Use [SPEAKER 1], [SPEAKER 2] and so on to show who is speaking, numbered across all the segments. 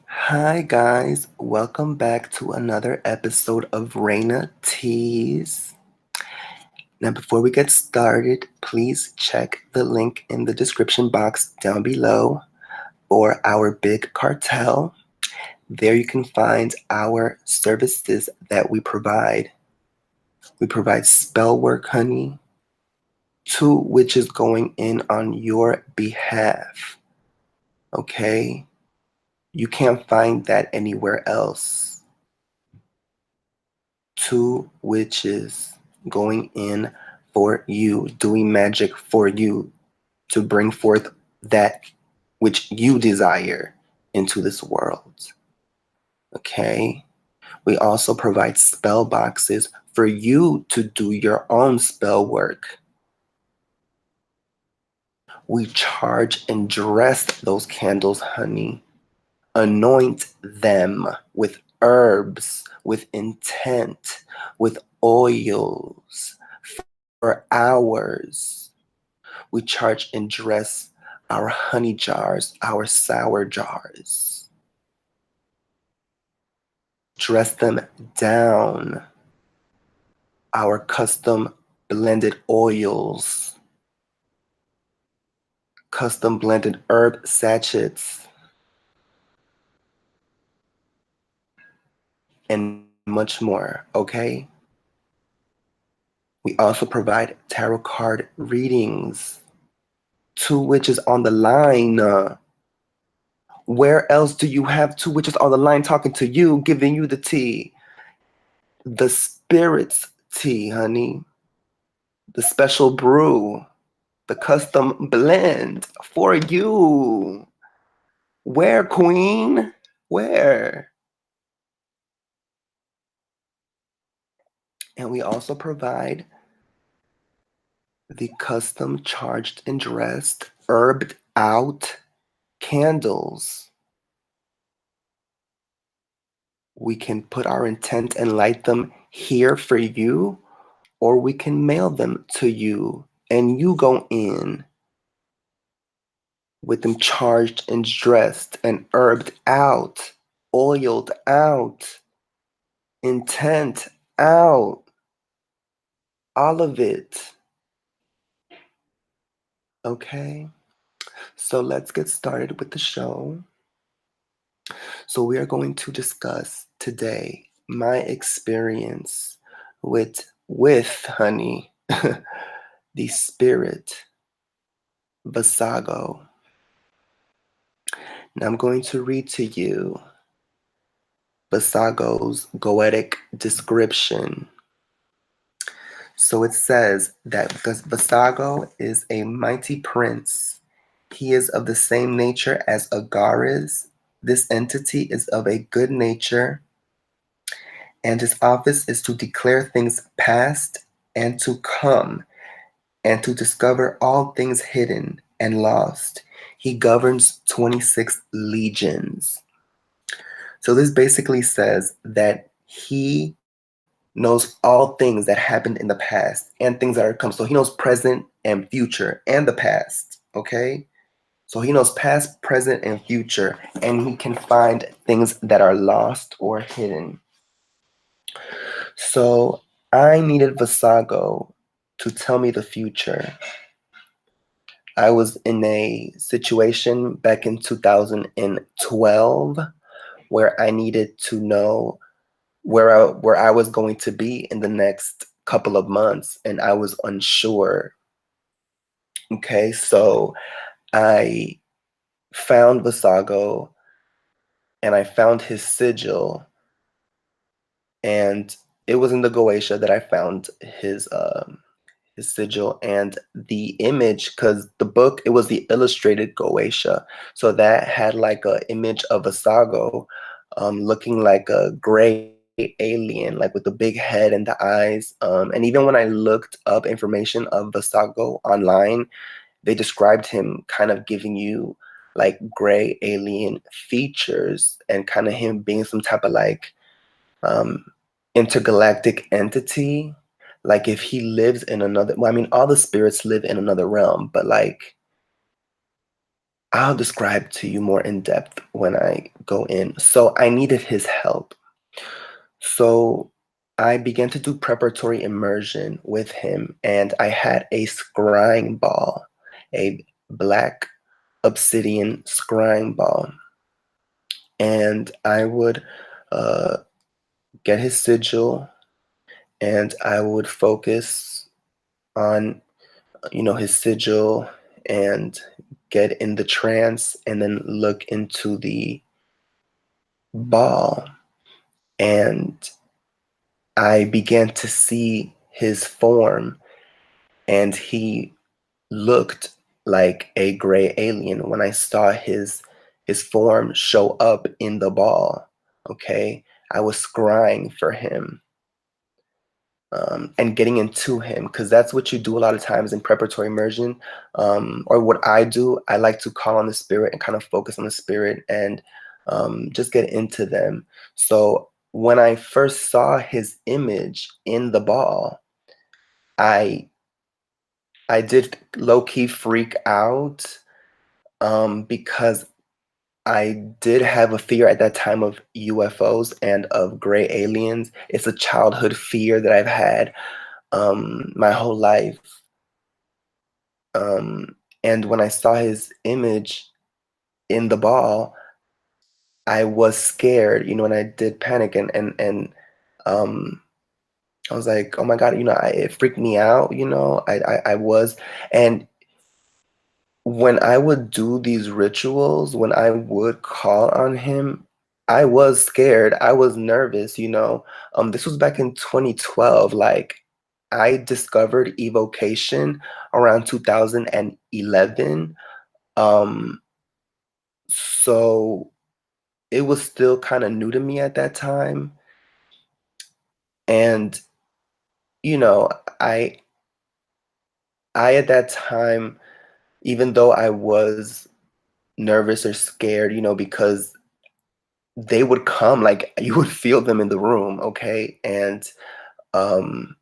[SPEAKER 1] Hi, guys. Welcome back to another episode of Raina Teas. Now, before we get started, please check the link in the description box down below for our big cartel. There you can find our services that we provide. We provide spell work, honey, two witches going in on your behalf. Okay? You can't find that anywhere else. Two witches going in for you, doing magic for you to bring forth that which you desire into this world. Okay? We also provide spell boxes for you to do your own spell work. We charge and dress those candles, honey. Anoint them with herbs, with intent, with oils for hours. We charge and dress our honey jars, our sour jars. Dress them down. Our custom blended oils, custom blended herb sachets, and much more, okay? We also provide tarot card readings. Two witches on the line. Where else do you have two witches on the line talking to you, giving you the tea? The spirits tea, honey. The special brew. The custom blend for you. Where, queen? Where? And we also provide the custom charged and dressed, herbed out candles. We can put our intent and light them here for you, or we can mail them to you and you go in with them charged and dressed and herbed out, oiled out, intent out, all of it. Okay, so let's get started with the show. So we are going to discuss today my experience with honey, the spirit Vassago. Now I'm going to read to you Vassago's Goetic description. So it says that Vassago is a mighty prince. He is of the same nature as Agares. This entity is of a good nature, and his office is to declare things past and to come, and to discover all things hidden and lost. He governs 26 legions. So this basically says that he knows all things that happened in the past and things that are to come. So he knows present and future and the past, okay? So he knows past, present, and future, and he can find things that are lost or hidden. So I needed Vassago to tell me the future. I was in a situation back in 2012 where I needed to know where I was going to be in the next couple of months, and I was unsure. Okay, so I found Vassago and I found his sigil, and it was in the Goetia that I found his sigil and the image, because the book, it was the illustrated Goetia, so that had like a image of Vassago looking like a gray alien, like with the big head and the eyes. And even when I looked up information of Vassago online, they described him kind of giving you like gray alien features and kind of him being some type of like um, intergalactic entity. Like if he lives in another, well, I mean, all the spirits live in another realm, but like, I'll describe to you more in depth when I go in. So I needed his help. So I began to do preparatory immersion with him, and I had a scrying ball, a black obsidian scrying ball. And I would uh, get his sigil, and I would focus on, his sigil and get in the trance and then look into the ball. And I began to see his form, and he looked like a gray alien when I saw his form show up in the ball. Okay, I was scrying for him, and getting into him, because that's what you do a lot of times in preparatory immersion. Or what I do, I like to call on the spirit and kind of focus on the spirit and just get into them. So when I first saw his image in the ball, I I did low key freak out, because I did have a fear at that time of UFOs and of gray aliens. It's a childhood fear that I've had my whole life. Um, and when I saw his image in the ball, I was scared, and I did panic, and I was like, oh my God, it freaked me out, I was. And when I would do these rituals, when I would call on him, I was scared. I was nervous, This was back in 2012. Like, I discovered evocation around 2011. Um, so it was still kind of new to me at that time. And, you know, I I at that time, even though I was nervous or scared, because they would come, like, you would feel them in the room, okay? And um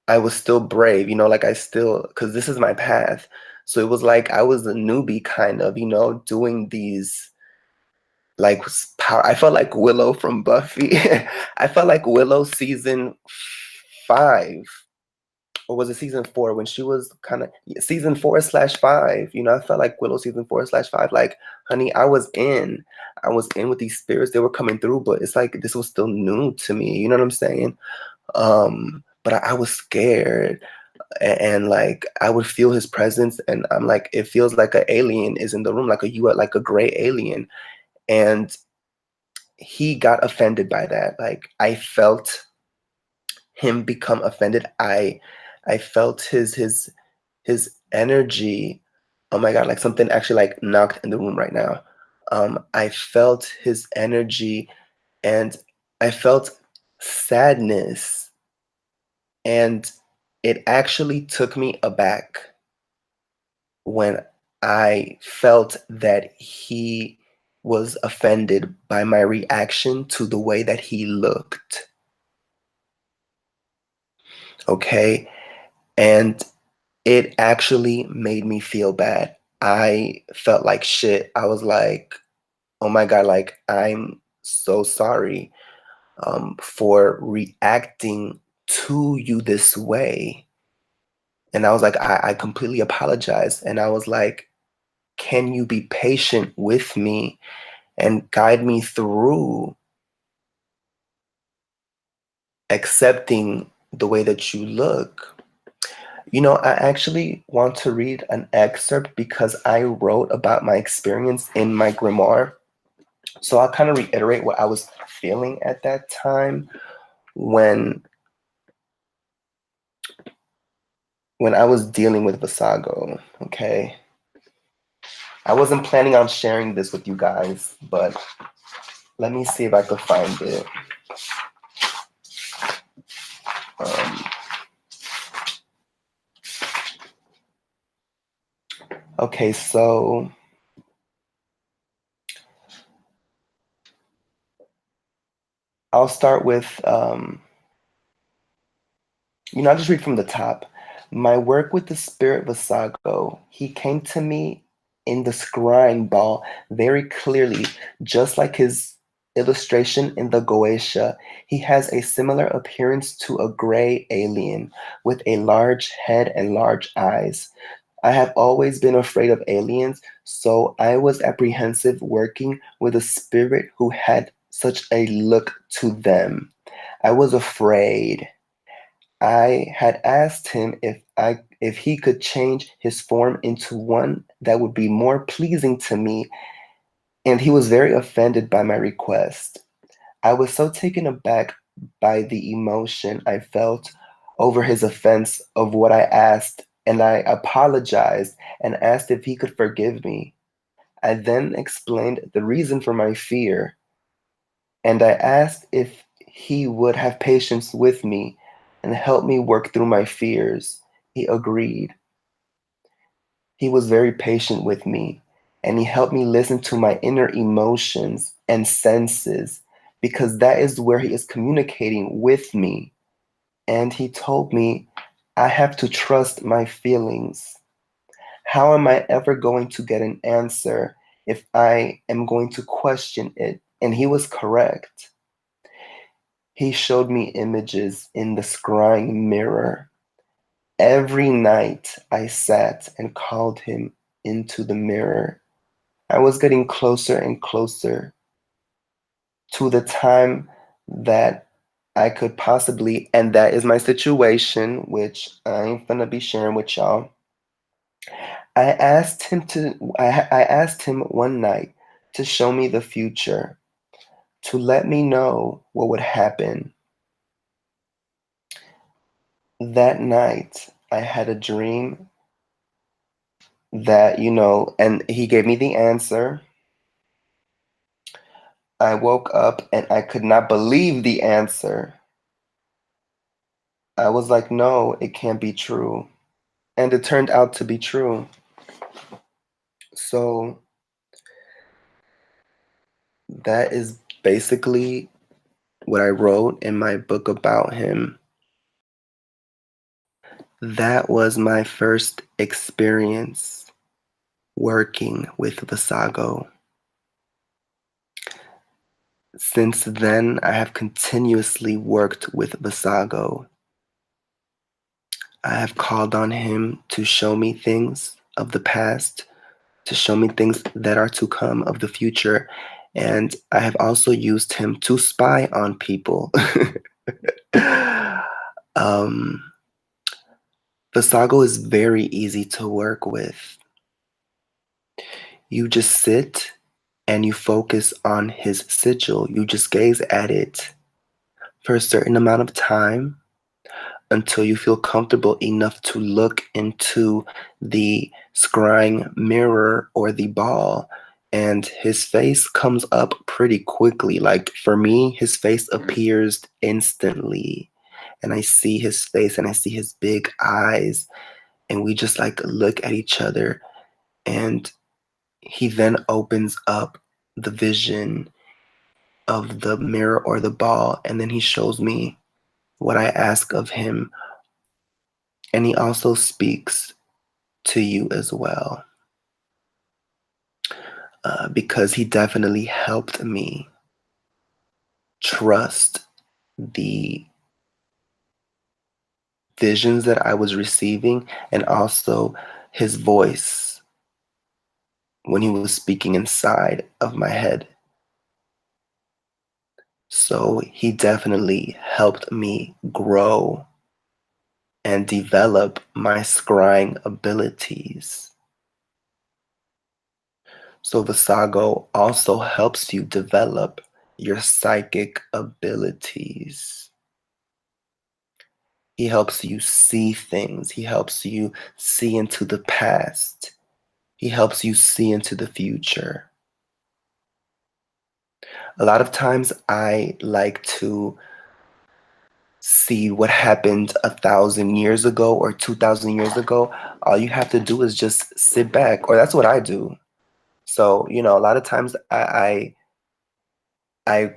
[SPEAKER 1] I was still brave, like, I still, because this is my path. So it was like I was a newbie kind of, doing these, like, power. I felt like Willow from Buffy. I felt like Willow season 5, or was it season 4, when she was kind of season 4/5. I felt like Willow season 4/5. Like, honey, I was in with these spirits. They were coming through, but it's like this was still new to me. You know what I'm saying? But I was scared, and like I would feel his presence, and I'm like, it feels like an alien is in the room, like like a gray alien. And he got offended by that. Like, I felt him become offended. I felt his energy. Oh my God, like something actually like knocked in the room right now. I felt his energy, and I felt sadness, and it actually took me aback when I felt that he was offended by my reaction to the way that he looked. Okay. And it actually made me feel bad. I felt like shit. I was like, oh my God, like, I'm so sorry, for reacting to you this way. And I was like, I completely apologize. And I was like, can you be patient with me and guide me through accepting the way that you look? I actually want to read an excerpt because I wrote about my experience in my grimoire. So I'll kind of reiterate what I was feeling at that time when I was dealing with Vassago. Okay. I wasn't planning on sharing this with you guys, but let me see if I could find it. Um, okay, so I'll start with, I'll just read from the top. My work with the spirit Vassago, he came to me in the scrying ball very clearly, just like his illustration in the Goetia. He has a similar appearance to a gray alien with a large head and large eyes. I have always been afraid of aliens, so I was apprehensive working with a spirit who had such a look to them. I was afraid. I had asked him if he could change his form into one that would be more pleasing to me, and he was very offended by my request. I was so taken aback by the emotion I felt over his offense of what I asked, and I apologized and asked if he could forgive me. I then explained the reason for my fear, and I asked if he would have patience with me and help me work through my fears. He agreed. He was very patient with me, and he helped me listen to my inner emotions and senses because that is where he is communicating with me. And he told me I have to trust my feelings. How am I ever going to get an answer if I am going to question it? And he was correct. He showed me images in the scrying mirror. Every night I sat and called him into the mirror. I was getting closer and closer to the time that I could possibly, and that is my situation, which I ain't gonna be sharing with y'all. I asked him one night to show me the future, to let me know what would happen. That night, I had a dream that, and he gave me the answer. I woke up and I could not believe the answer. I was like, no, it can't be true. And it turned out to be true. So that is basically what I wrote in my book about him. That was my first experience working with Vassago. Since then, I have continuously worked with Vassago. I have called on him to show me things of the past, to show me things that are to come of the future. And I have also used him to spy on people. um, Vassago is very easy to work with. You just sit and you focus on his sigil. You just gaze at it for a certain amount of time until you feel comfortable enough to look into the scrying mirror or the ball, and his face comes up pretty quickly. Like for me, his face appears instantly, and I see his face and I see his big eyes, and we just like look at each other, and he then opens up the vision of the mirror or the ball, and then he shows me what I ask of him. And he also speaks to you as well, because he definitely helped me trust the visions that I was receiving and also his voice when he was speaking inside of my head. So he definitely helped me grow and develop my scrying abilities. So Vassago also helps you develop your psychic abilities. He helps you see things. He helps you see into the past. He helps you see into the future. A lot of times I like to see what happened 1,000 years ago or 2,000 years ago. All you have to do is just sit back, or that's what I do. So, a lot of times I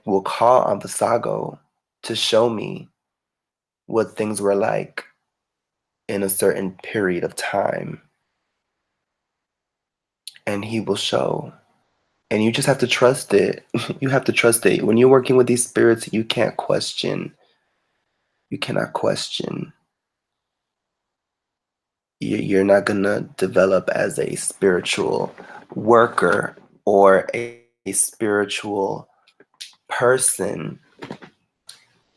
[SPEAKER 1] will call on Vassago to show me what things were like in a certain period of time. and he will show. And you just have to trust it. You have to trust it. When you're working with these spirits, you can't question. You cannot question. You're not going to develop as a spiritual worker or a spiritual person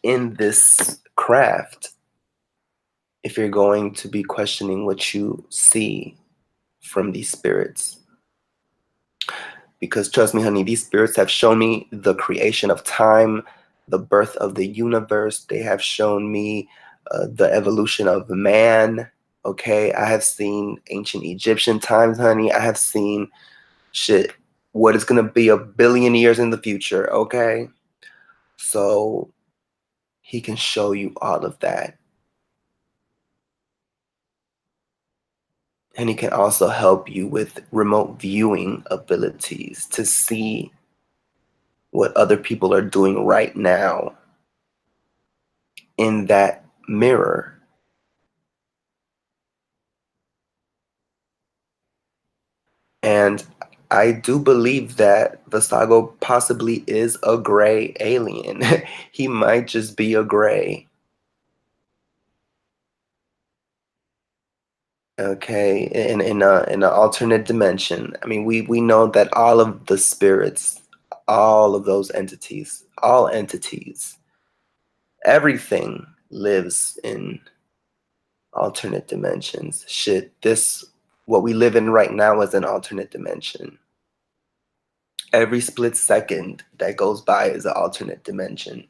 [SPEAKER 1] in this craft if you're going to be questioning what you see from these spirits. Because trust me, honey, these spirits have shown me the creation of time, the birth of the universe. They have shown me the evolution of man. Okay, I have seen ancient Egyptian times, honey. I have seen shit, what is gonna be 1 billion years in the future. Okay, so he can show you all of that. And he can also help you with remote viewing abilities to see what other people are doing right now in that mirror. And I do believe that Vassago possibly is a gray alien. He might just be a gray. Okay, in an alternate dimension. I mean, we know that all of the spirits, all of those entities, all entities, everything lives in alternate dimensions. Shit, this what we live in right now is an alternate dimension. Every split second that goes by is an alternate dimension.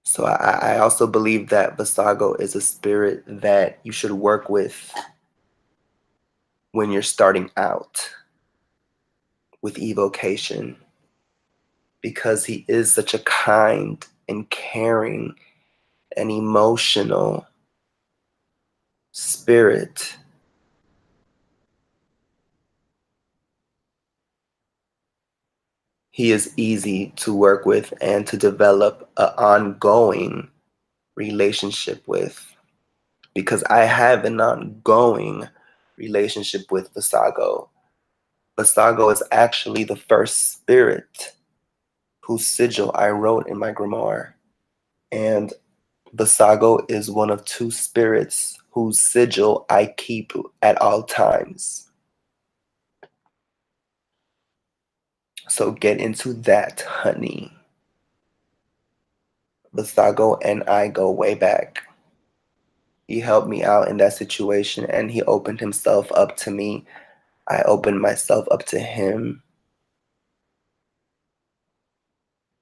[SPEAKER 1] So I also believe that Vassago is a spirit that you should work with when you're starting out with evocation, because he is such a kind and caring and emotional spirit. He is easy to work with and to develop an ongoing relationship with, because I have an ongoing relationship with Vassago. Vassago is actually the first spirit whose sigil I wrote in my grimoire. And Vassago is one of 2 spirits whose sigil I keep at all times. So get into that, honey. Vassago and I go way back. He helped me out in that situation and he opened himself up to me. I opened myself up to him.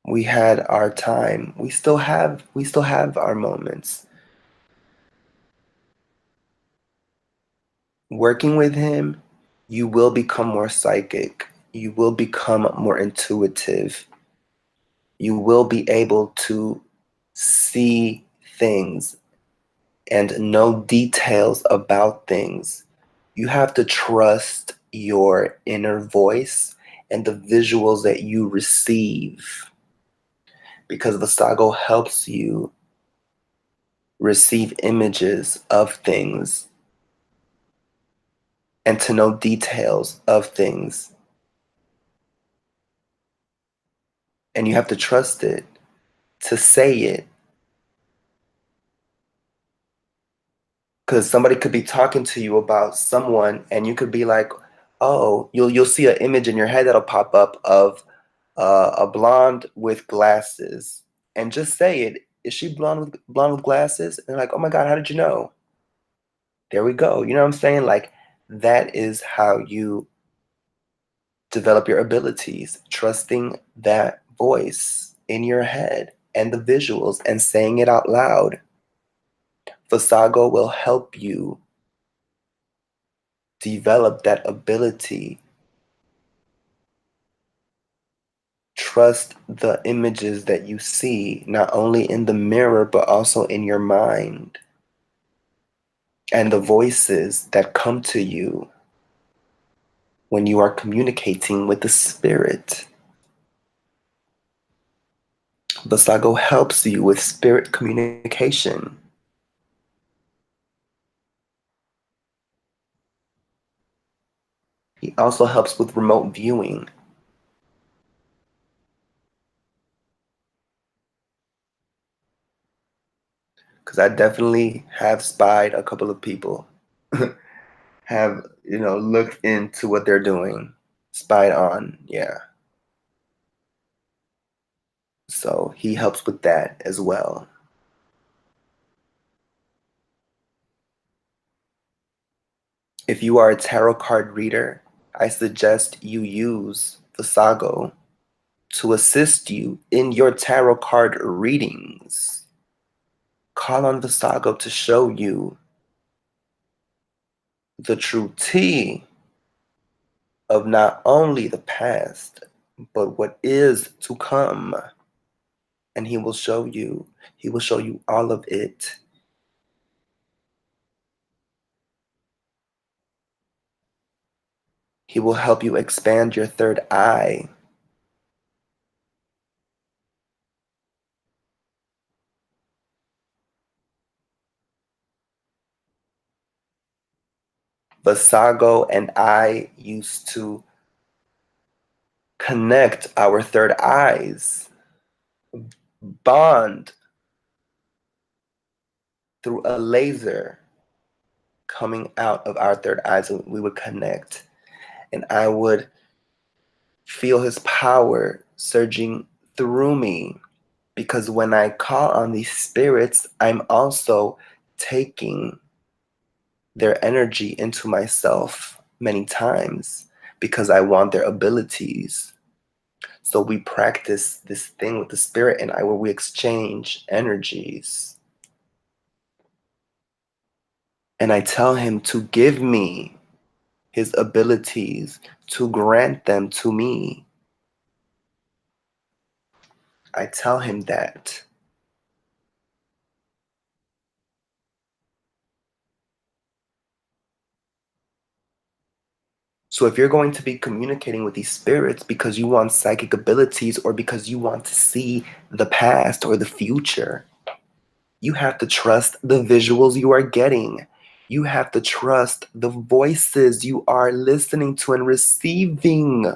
[SPEAKER 1] We had our time. We still have our moments. Working with him, you will become more psychic. You will become more intuitive. You will be able to see things and know details about things. You have to trust your inner voice and the visuals that you receive, because Vassago helps you receive images of things and to know details of things. And you have to trust it, to say it. Because somebody could be talking to you about someone and you could be like, oh, you'll see an image in your head that'll pop up of a blonde with glasses, and just say it. Is she blonde with glasses? And they're like, oh my God, how did you know? There we go. You know what I'm saying? Like, that is how you develop your abilities, trusting that voice in your head and the visuals and saying it out loud. Vassago will help you develop that ability. Trust the images that you see, not only in the mirror, but also in your mind, and the voices that come to you when you are communicating with the spirit. Vassago helps you with spirit communication. He also helps with remote viewing. Because I definitely have spied a couple of people, have, looked into what they're doing, spied on, yeah. So he helps with that as well. If you are a tarot card reader, I suggest you use Vassago to assist you in your tarot card readings. Call on Vassago to show you the true tea of not only the past, but what is to come. And he will show you all of it. He will help you expand your third eye. Vassago and I used to connect our third eyes, bond through a laser coming out of our third eyes, and we would connect. And I would feel his power surging through me, because when I call on these spirits, I'm also taking their energy into myself many times because I want their abilities. So we practice this thing with the spirit and I, where we exchange energies. And I tell him to give me his abilities, to grant them to me. I tell him that. So if you're going to be communicating with these spirits because you want psychic abilities or because you want to see the past or the future, you have to trust the visuals you are getting. You have to trust the voices you are listening to and receiving.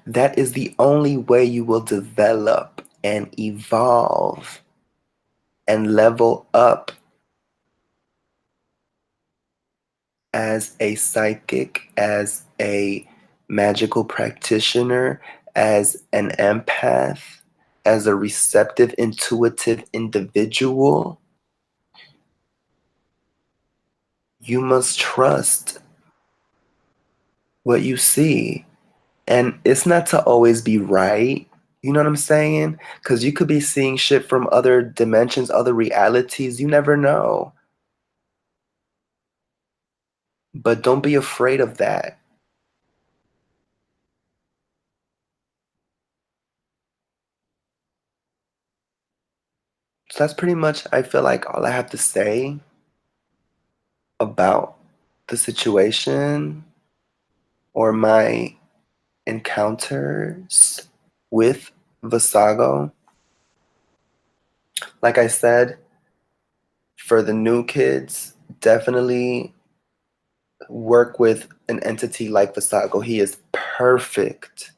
[SPEAKER 1] That is the only way you will develop and evolve and level up as a psychic, as a magical practitioner, as an empath, as a receptive, intuitive individual. You must trust what you see. And it's not to always be right. You know what I'm saying? Because you could be seeing shit from other dimensions, other realities. You never know. But don't be afraid of that. So that's pretty much, I feel like, all I have to say about the situation or my encounters with Vassago. Like I said, for the new kids, definitely work with an entity like Vassago. He is perfect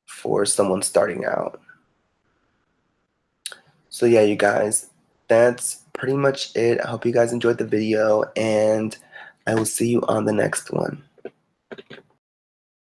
[SPEAKER 1] for someone starting out. So yeah, you guys, that's pretty much it. I hope you guys enjoyed the video, and I will see you on the next one.